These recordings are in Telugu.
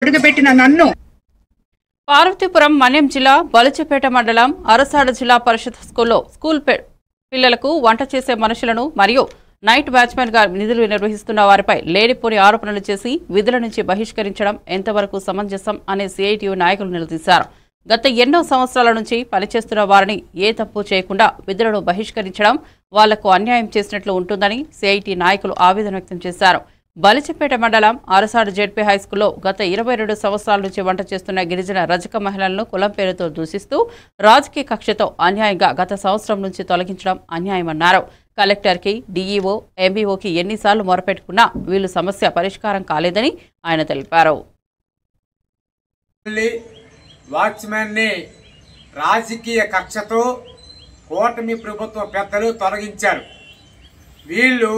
అడుగుపెట్టిన నన్ను పార్వతీపురం మన్యం జిల్లా బలుచపేట మండలం అరసాడ జిల్లా పరిషత్ స్కూల్ పిల్లలకు వంట చేసే మనుషులను మరియు నైట్ వాచ్మెన్ గా విధులు నిర్వహిస్తున్న వారిపై లేనిపోని ఆరోపణలు చేసి విధుల నుంచి బహిష్కరించడం ఎంతవరకు సమంజసం అనే సిఐటియు నాయకులు నిలదీశారు. గత ఎన్నో సంవత్సరాల నుంచి పనిచేస్తున్న వారిని ఏ తప్పు చేయకుండా విధులను బహిష్కరించడం వాళ్లకు అన్యాయం చేసినట్లు ఉంటుందని సిఐటి నాయకులు ఆవేదన వ్యక్తం చేశారు. బలిచపేట మండలం అరసాడు జెడ్పీ హైస్కూల్లో గత 22 సంవత్సరాల నుంచి వంట చేస్తున్న గిరిజన రజక మహిళలను కులం పేరుతో దూషిస్తూ రాజకీయ కక్షతో అన్యాయంగా గత సంవత్సరం నుంచి తొలగించడం అన్యాయమన్నారు. కలెక్టర్కి, డీఈఓ, ఎంబీఓకి ఎన్నిసార్లు మొరపెట్టుకున్నా వీళ్ళు సమస్య పరిష్కారం కాలేదని ఆయన తెలిపారు. వాచ్మెన్ని రాజకీయ కక్షతో కూటమి ప్రభుత్వ పెద్దలు తొలగించారు. వీళ్ళు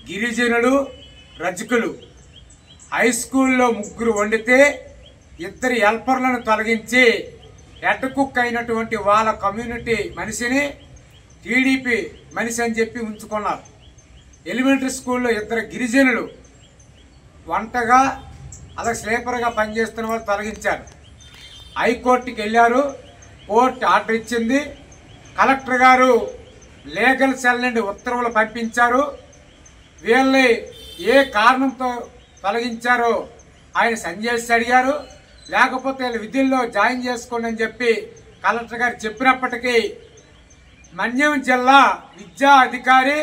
గిరిజనులు, రజకులు. హై స్కూల్లో 3 వండితే 2 హెల్పర్లను తొలగించి హెడ్ కుక్ అయినటువంటి వాళ్ళ కమ్యూనిటీ మనిషిని టీడీపీ మనిషి అని చెప్పి ఉంచుకున్నారు. ఎలిమెంటరీ స్కూల్లో 2 గిరిజనులు వంటగా అలా స్లీపర్గా పనిచేస్తున్న వాళ్ళు తొలగించారు. హైకోర్టుకి వెళ్ళారు. కోర్టు ఆర్డర్ ఇచ్చింది. కలెక్టర్ గారు లీగల్ సెల్ నుండి ఉత్తర్వులు పంపించారు. వీళ్ళని ఏ కారణంతో తొలగించారో ఆయన సంజయ్ అడిగారు. లేకపోతే వీళ్ళు విధుల్లో జాయిన్ చేసుకోండి అని చెప్పి కలెక్టర్ గారు చెప్పినప్పటికీ మన్యం జిల్లా విద్యా అధికారి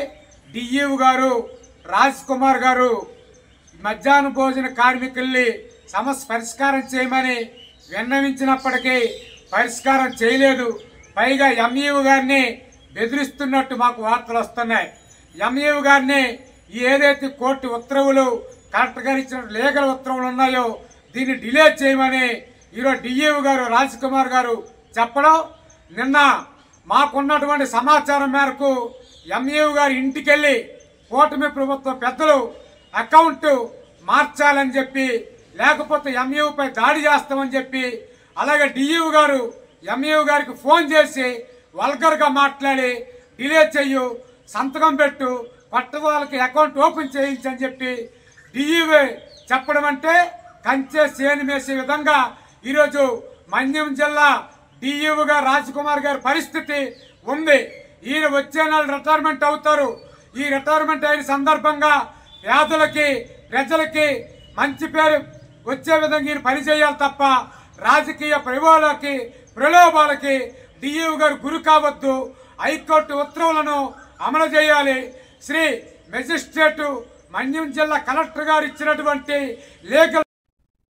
డిఈఓ గారు రాజ్ కుమార్ గారు మధ్యాహ్న భోజన కార్మికుల్ని సమస్య పరిష్కారం చేయమని విన్నవించినప్పటికీ పరిష్కారం చేయలేదు. పైగా ఎంఈఓ గారిని బెదిరిస్తున్నట్టు మాకు వార్తలు వస్తున్నాయి. ఎంఈఓ గారిని ఏదైతే కోర్టు ఉత్తర్వులు కలెక్టర్ గారు ఇచ్చిన లీగల్ ఉత్తర్వులు ఉన్నాయో దీన్ని డిలే చేయమని ఈరోజు డిఈఓ గారు రాజ్ కుమార్ గారు చెప్పడం, నిన్న మాకున్నటువంటి సమాచారం మేరకు ఎంఈఓ గారి ఇంటికెళ్ళి కూటమి ప్రభుత్వ పెద్దలు అకౌంట్ మార్చాలని చెప్పి, లేకపోతే ఎంఈఓపై దాడి చేస్తామని చెప్పి, అలాగే డిఈఓ గారు ఎంఈఓ గారికి ఫోన్ చేసి వల్గర్గా మాట్లాడి డిలే చెయ్యు, సంతకం పెట్టు, కొత్త వాళ్ళకి అకౌంట్ ఓపెన్ చేయించని చెప్పి డిఈఓ చెప్పడం అంటే కంచె సేను వేసే విధంగా ఈరోజు మన్యం జిల్లా డిఈఓ గారు రాజ్ కుమార్ గారి పరిస్థితి ఉంది. ఈయన వచ్చే నెల రిటైర్మెంట్ అవుతారు. ఈ రిటైర్మెంట్ అయిన సందర్భంగా పేదలకి, ప్రజలకి మంచి పేరు వచ్చే విధంగా ఈయన పనిచేయాలి తప్ప రాజకీయ ప్రలోభాలకి డిఈఓ గారు గురి కావద్దు. హైకోర్టు ఉత్తర్వులను అమలు చేయాలి. శ్రీ మెజిస్ట్రేటు మన్యం జిల్లా కలెక్టర్ గారు ఇచ్చినటువంటి లీగల్